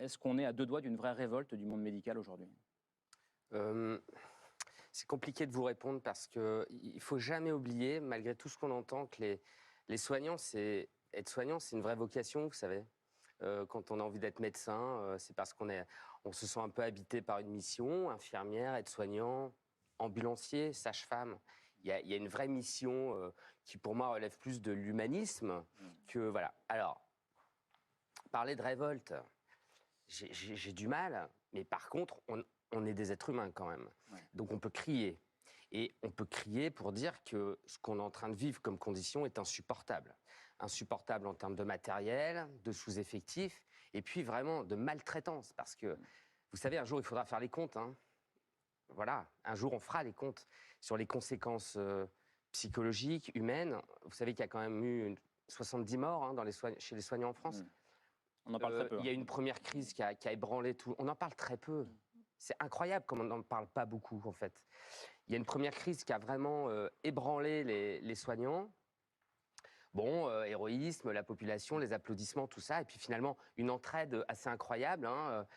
Est-ce qu'on est à deux doigts d'une vraie révolte du monde médical aujourd'hui? C'est compliqué de vous répondre parce qu'il ne faut jamais oublier, malgré tout ce qu'on entend, que les soignants, être soignant, c'est une vraie vocation, vous savez. Quand on a envie d'être médecin, c'est parce on se sent un peu habité par une mission, infirmière, aide-soignant, ambulancier, sage-femme. Il y a une vraie mission qui, pour moi, relève plus de l'humanisme que... Voilà. Alors, parler de révolte, j'ai du mal, mais par contre, on est des êtres humains quand même. Ouais. Donc on peut crier. Et on peut crier pour dire que ce qu'on est en train de vivre comme condition est insupportable. Insupportable en termes de matériel, de sous-effectifs, et puis vraiment de maltraitance. Parce que, vous savez, un jour, il faudra faire les comptes. Hein. Voilà, un jour, on fera les comptes sur les conséquences psychologiques, humaines. Vous savez qu'il y a quand même eu 70 morts hein, chez les soignants en France. On en parle très peu. Il y a une première crise qui a ébranlé tout. On en parle très peu. C'est incroyable comme on n'en parle pas beaucoup, en fait. Il y a une première crise qui a vraiment ébranlé les soignants. Bon, héroïsme, la population, les applaudissements, tout ça. Et puis finalement, une entraide assez incroyable hein,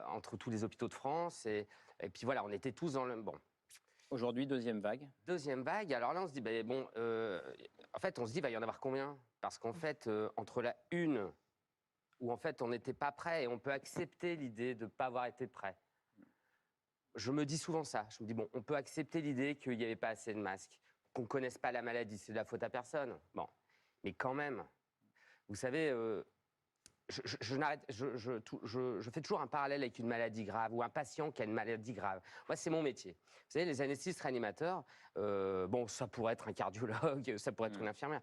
entre tous les hôpitaux de France. Et puis voilà, on était tous dans le... Bon. Aujourd'hui, deuxième vague. Deuxième vague. Alors là, on se dit, ben, bon, en fait, on se dit, il va y en avoir combien? Parce qu'en fait, entre la une, où en fait, on n'était pas prêt et on peut accepter l'idée de ne pas avoir été prêt. Je me dis souvent ça. Je me dis, bon, on peut accepter l'idée qu'il n'y avait pas assez de masques, qu'on ne connaisse pas la maladie, c'est de la faute à personne. Bon, mais quand même, vous savez, je fais toujours un parallèle avec une maladie grave ou un patient qui a une maladie grave. Moi, c'est mon métier. Vous savez, les anesthésistes réanimateurs, bon, ça pourrait être un cardiologue, ça pourrait être une infirmière.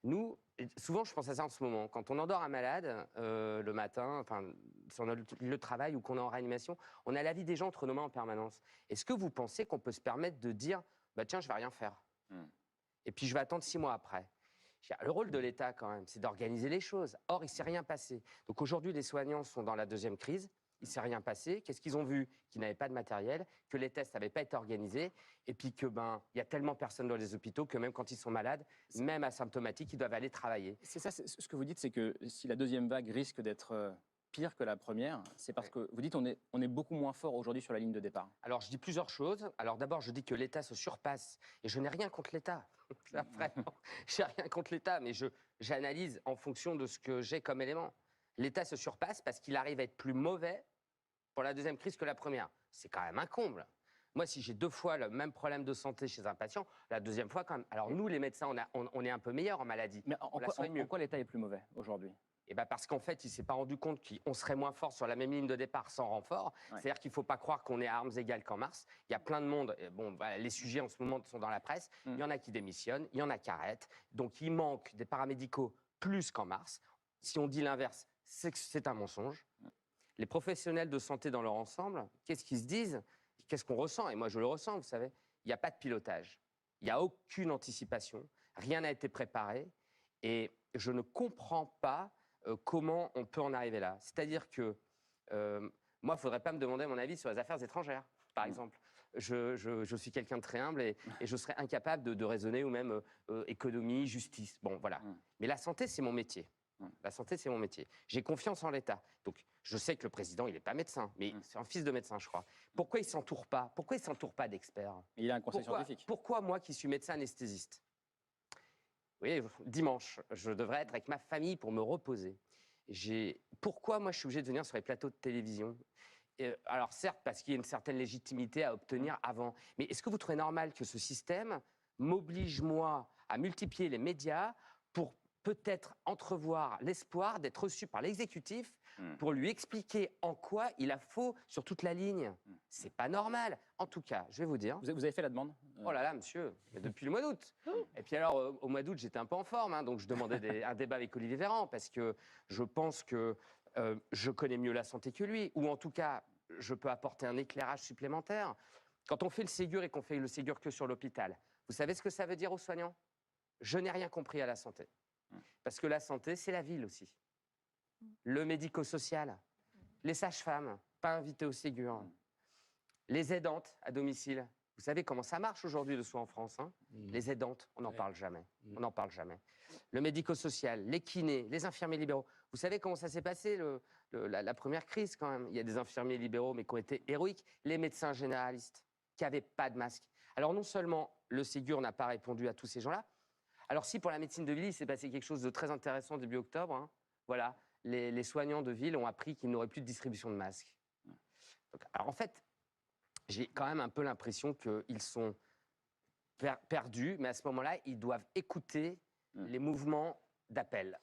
Nous, souvent, je pense à ça en ce moment. Quand on endort un malade le matin, enfin, sur le travail ou qu'on est en réanimation, on a l'avis des gens entre nos mains en permanence. Est-ce que vous pensez qu'on peut se permettre de dire bah, tiens, je ne vais rien faire et puis je vais attendre 6 mois après? Le rôle de l'État, quand même, c'est d'organiser les choses. Or, il ne s'est rien passé. Donc aujourd'hui, les soignants sont dans la deuxième crise. Il ne s'est rien passé. Qu'est-ce qu'ils ont vu? Qu'ils n'avaient pas de matériel, que les tests n'avaient pas été organisés, et puis que y a tellement personne dans les hôpitaux que même quand ils sont malades, même asymptomatiques, ils doivent aller travailler. C'est ça, ce que vous dites, c'est que si la deuxième vague risque d'être pire que la première, c'est parce que vous dites on est beaucoup moins fort aujourd'hui sur la ligne de départ. Alors, je dis plusieurs choses. Alors, d'abord, je dis que l'État se surpasse, et je n'ai rien contre l'État. Vraiment, j'ai rien contre l'État, mais j'analyse en fonction de ce que j'ai comme élément. L'État se surpasse parce qu'il arrive à être plus mauvais pour la deuxième crise que la première. C'est quand même un comble. Moi, si j'ai 2 fois le même problème de santé chez un patient, la deuxième fois, quand même. Alors, nous, les médecins, on est un peu meilleurs en maladie. Mais en quoi l'État est plus mauvais aujourd'hui? Eh ben parce qu'en fait, il ne s'est pas rendu compte qu'on serait moins fort sur la même ligne de départ sans renfort. Ouais. C'est-à-dire qu'il ne faut pas croire qu'on est à armes égales qu'en mars. Il y a plein de monde. Bon, voilà, les sujets en ce moment sont dans la presse. Il y en a qui démissionnent, il y en a qui arrêtent. Donc, il manque des paramédicaux plus qu'en mars. Si on dit l'inverse, c'est que c'est un mensonge. Les professionnels de santé dans leur ensemble, qu'est-ce qu'ils se disent? Qu'est-ce qu'on ressent? Et moi, je le ressens, vous savez. Il n'y a pas de pilotage. Il n'y a aucune anticipation. Rien n'a été préparé. Et je ne comprends pas comment on peut en arriver là. C'est-à-dire que moi, il ne faudrait pas me demander mon avis sur les affaires étrangères, par exemple. Je suis quelqu'un de très humble et je serais incapable de raisonner, ou même économie, justice. Bon, voilà. Mais la santé, c'est mon métier. La santé, c'est mon métier. J'ai confiance en l'État. Donc, je sais que le président, il n'est pas médecin, mais c'est un fils de médecin, je crois. Pourquoi il ne s'entoure pas? Pourquoi il ne s'entoure pas d'experts? Il a un conseil scientifique. Pourquoi moi, qui suis médecin anesthésiste, oui, dimanche, je devrais être avec ma famille pour me reposer. Pourquoi moi je suis obligé de venir sur les plateaux de télévision? Alors certes, parce qu'il y a une certaine légitimité à obtenir avant, mais est-ce que vous trouvez normal que ce système m'oblige, moi, à multiplier les médias pour peut-être entrevoir l'espoir d'être reçu par l'exécutif pour lui expliquer en quoi il a faux sur toute la ligne? C'est pas normal. En tout cas, je vais vous dire... Vous avez fait la demande? Oh là là, monsieur, depuis le mois d'août. Et puis alors, au mois d'août, j'étais un peu en forme, hein, donc je demandais un débat avec Olivier Véran, parce que je pense que je connais mieux la santé que lui, ou en tout cas, je peux apporter un éclairage supplémentaire. Quand on fait le Ségur et qu'on fait le Ségur que sur l'hôpital, vous savez ce que ça veut dire aux soignants? Je n'ai rien compris à la santé. Parce que la santé, c'est la ville aussi. Le médico-social, les sages-femmes, pas invitées au Ségur, les aidantes à domicile, Vous savez comment ça marche aujourd'hui le soin en France, hein? Les aidantes, on n'en Ouais. parle jamais. On n'en parle jamais. Le médico-social, les kinés, les infirmiers libéraux. Vous savez comment ça s'est passé la première crise quand même? Il y a des infirmiers libéraux mais qui ont été héroïques. Les médecins généralistes qui n'avaient pas de masque. Alors non seulement le Ségur n'a pas répondu à tous ces gens-là, alors si pour la médecine de ville, il s'est passé quelque chose de très intéressant début octobre, hein, voilà, les soignants de ville ont appris qu'ils n'auraient plus de distribution de masques. Donc, alors en fait, j'ai quand même un peu l'impression qu'ils sont perdus, mais à ce moment-là, ils doivent écouter les mouvements d'appel.